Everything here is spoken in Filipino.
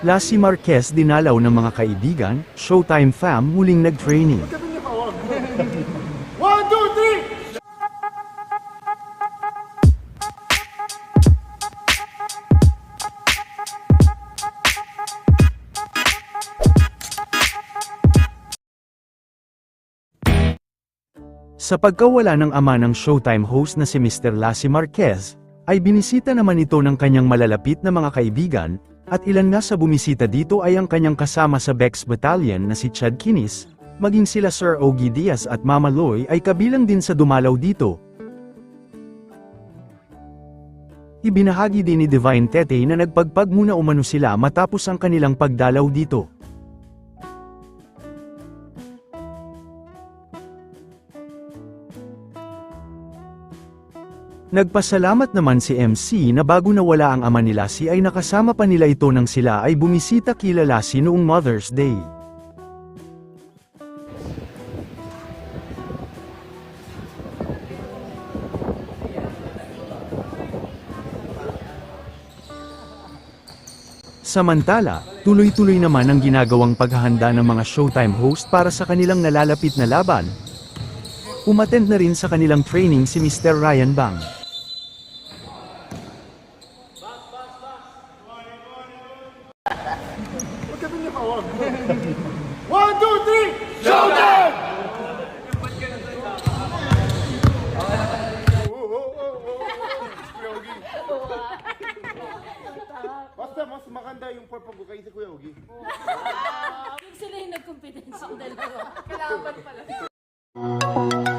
Lassie Marquez dinalaw ng mga kaibigan, Showtime fam muling nag-training. 1, 2, 3! Sa pagkawala ng ama ng Showtime host na si Mr. Lassie Marquez, ay binisita naman ito ng kanyang malalapit na mga kaibigan, at ilan nga sa bumisita dito ay ang kanyang kasama sa Bex Battalion na si Chad Kinis, maging sila Sir Ogie Diaz at Mama Loy ay kabilang din sa dumalaw dito. Ibinahagi din ni Divine Tete na nagpagpag muna umano sila matapos ang kanilang pagdalaw dito. Nagpasalamat naman si MC na bago nawala ang ama ni Lassie ay nakasama pa nila ito nang sila ay bumisita kila Lassie noong Mother's Day. Samantala, tuloy-tuloy naman ang ginagawang paghahanda ng mga Showtime host para sa kanilang nalalapit na laban. Umattend na rin sa kanilang training si Mr. Ryan Bang. Huwag ka pinipawag. 1, 2, 3! Showtime! Basta mas maganda yung purpose ko kaysa Kuya Ogie. Kung sila yung nagkumpetensya ang dalawa. Kailangan pala.